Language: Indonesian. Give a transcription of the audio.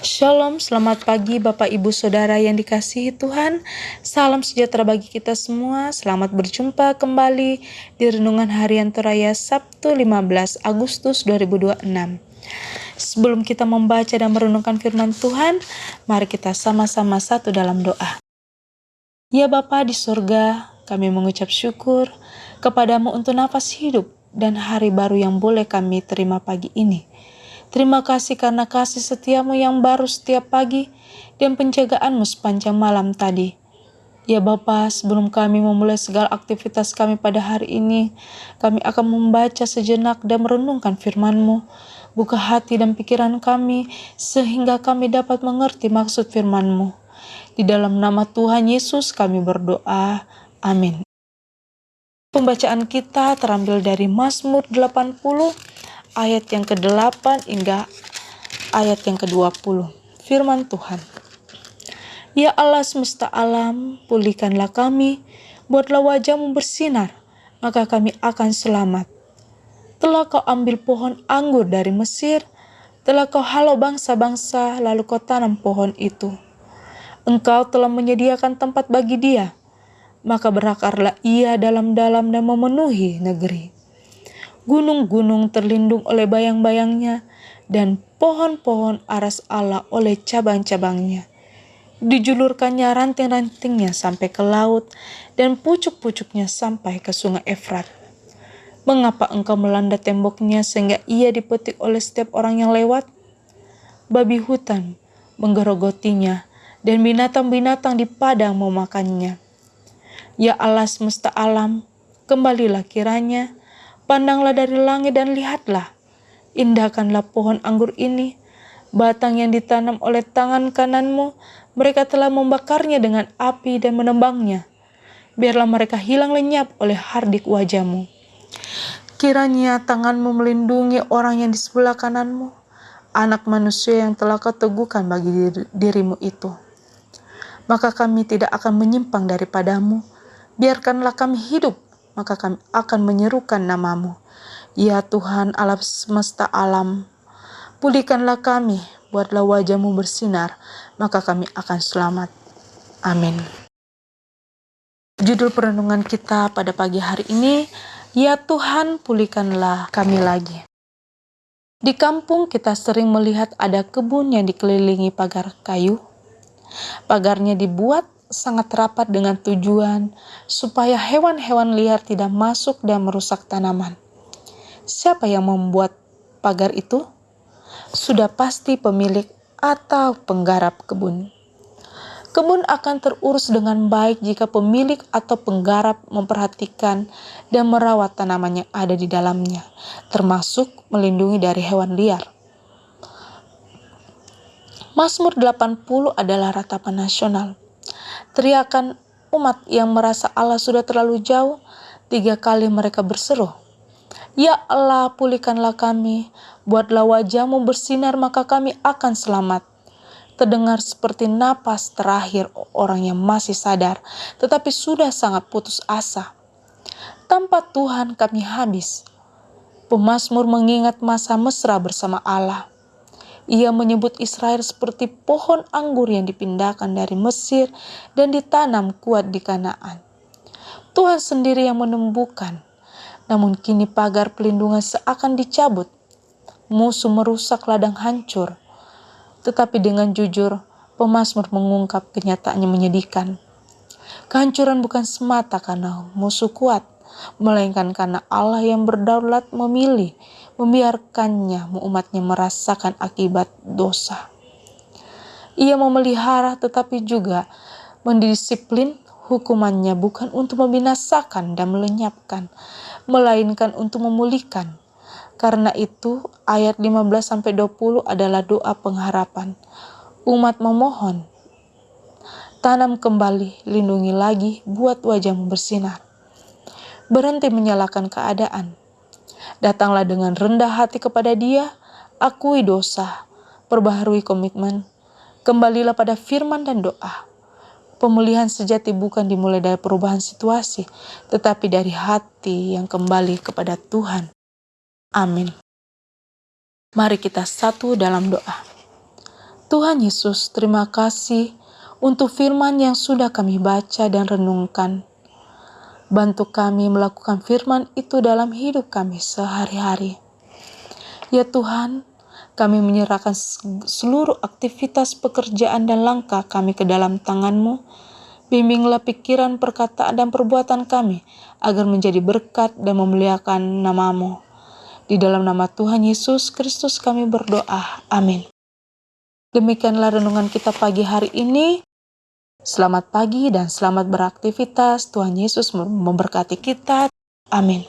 Shalom, selamat pagi Bapak Ibu Saudara yang dikasihi Tuhan. Salam sejahtera bagi kita semua. Selamat berjumpa kembali di Renungan Harian Toraya Sabtu 15 Agustus 2026. Sebelum kita membaca dan merenungkan firman Tuhan, mari kita sama-sama satu dalam doa. Ya Bapa di surga, kami mengucap syukur kepadamu untuk nafas hidup dan hari baru yang boleh kami terima pagi ini. Terima kasih karena kasih setiamu yang baru setiap pagi dan penjagaanmu sepanjang malam tadi. Ya Bapa, sebelum kami memulai segala aktivitas kami pada hari ini, kami akan membaca sejenak dan merenungkan firman-Mu. Buka hati dan pikiran kami sehingga kami dapat mengerti maksud firman-Mu. Di dalam nama Tuhan Yesus kami berdoa. Amin. Pembacaan kita terambil dari Mazmur 80 ayat yang ke-8 hingga ayat yang ke-20. Firman Tuhan. Ya Allah semesta alam, pulihkanlah kami, buatlah wajah-Mu bersinar, maka kami akan selamat. Telah Kau ambil pohon anggur dari Mesir, telah Kau halau bangsa-bangsa, lalu Kau tanam pohon itu. Engkau telah menyediakan tempat bagi dia, maka berakarlah ia dalam-dalam dan memenuhi negeri. Gunung-gunung terlindung oleh bayang-bayangnya, dan pohon-pohon aras Allah oleh cabang-cabangnya. Dijulurkannya ranting-rantingnya sampai ke laut, dan pucuk-pucuknya sampai ke sungai Efrat. Mengapa engkau melanda temboknya sehingga ia dipetik oleh setiap orang yang lewat? Babi hutan menggerogotinya, dan binatang-binatang di padang memakannya. Ya Allah semesta alam, kembalilah kiranya, pandanglah dari langit dan lihatlah, indahkanlah pohon anggur ini, batang yang ditanam oleh tangan kanan-Mu, mereka telah membakarnya dengan api dan menembangnya. Biarlah mereka hilang lenyap oleh hardik wajah-Mu. Kiranya tangan-Mu melindungi orang yang di sebelah kanan-Mu, anak manusia yang telah Kau teguhkan bagi diri-Mu itu. Maka kami tidak akan menyimpang daripada-Mu, biarkanlah kami hidup, maka kami akan menyerukan nama-Mu. Ya Tuhan Allah semesta alam, pulihkanlah kami, buatlah wajah-Mu bersinar, maka kami akan selamat. Amin. Judul perenungan kita pada pagi hari ini, Ya Tuhan pulihkanlah kami lagi. Di kampung kita sering melihat ada kebun yang dikelilingi pagar kayu. Pagarnya dibuat sangat rapat dengan tujuan supaya hewan-hewan liar tidak masuk dan merusak tanaman. Siapa yang membuat pagar itu? Sudah pasti pemilik atau penggarap kebun. Kebun akan terurus dengan baik jika pemilik atau penggarap memperhatikan dan merawat tanaman yang ada di dalamnya, termasuk melindungi dari hewan liar. Mazmur 80 adalah ratapan nasional. Teriakan umat yang merasa Allah sudah terlalu jauh, 3 kali mereka berseru, Ya Allah, pulihkanlah kami, buatlah wajah-Mu bersinar, maka kami akan selamat. Terdengar seperti napas terakhir orang yang masih sadar, tetapi sudah sangat putus asa. Tanpa Tuhan kami habis. Pemazmur mengingat masa mesra bersama Allah. Ia menyebut Israel seperti pohon anggur yang dipindahkan dari Mesir dan ditanam kuat di Kanaan. Tuhan sendiri yang menumbuhkan, namun kini pagar pelindungan seakan dicabut. Musuh merusak ladang hancur. Tetapi dengan jujur, pemazmur mengungkap kenyataan yang menyedihkan. Kehancuran bukan semata karena musuh kuat, melainkan karena Allah yang berdaulat memilih, membiarkannya umatnya merasakan akibat dosa. Ia memelihara tetapi juga mendisiplin, hukumannya bukan untuk membinasakan dan melenyapkan, melainkan untuk memulihkan. Karena itu ayat 15-20 adalah doa pengharapan. Umat memohon, tanam kembali, lindungi lagi, buat wajah-Mu bersinar. Berhenti menyalahkan keadaan. Datanglah dengan rendah hati kepada Dia, akui dosa, perbaharui komitmen, kembalilah pada firman dan doa. Pemulihan sejati bukan dimulai dari perubahan situasi, tetapi dari hati yang kembali kepada Tuhan. Amin. Mari kita satu dalam doa. Tuhan Yesus, terima kasih untuk firman yang sudah kami baca dan renungkan. Bantu kami melakukan firman itu dalam hidup kami sehari-hari. Ya Tuhan, kami menyerahkan seluruh aktivitas pekerjaan dan langkah kami ke dalam tangan-Mu. Bimbinglah pikiran, perkataan, dan perbuatan kami agar menjadi berkat dan memuliakan nama-Mu. Di dalam nama Tuhan Yesus Kristus kami berdoa. Amin. Demikianlah renungan kita pagi hari ini. Selamat pagi dan selamat beraktivitas. Tuhan Yesus memberkati kita. Amin.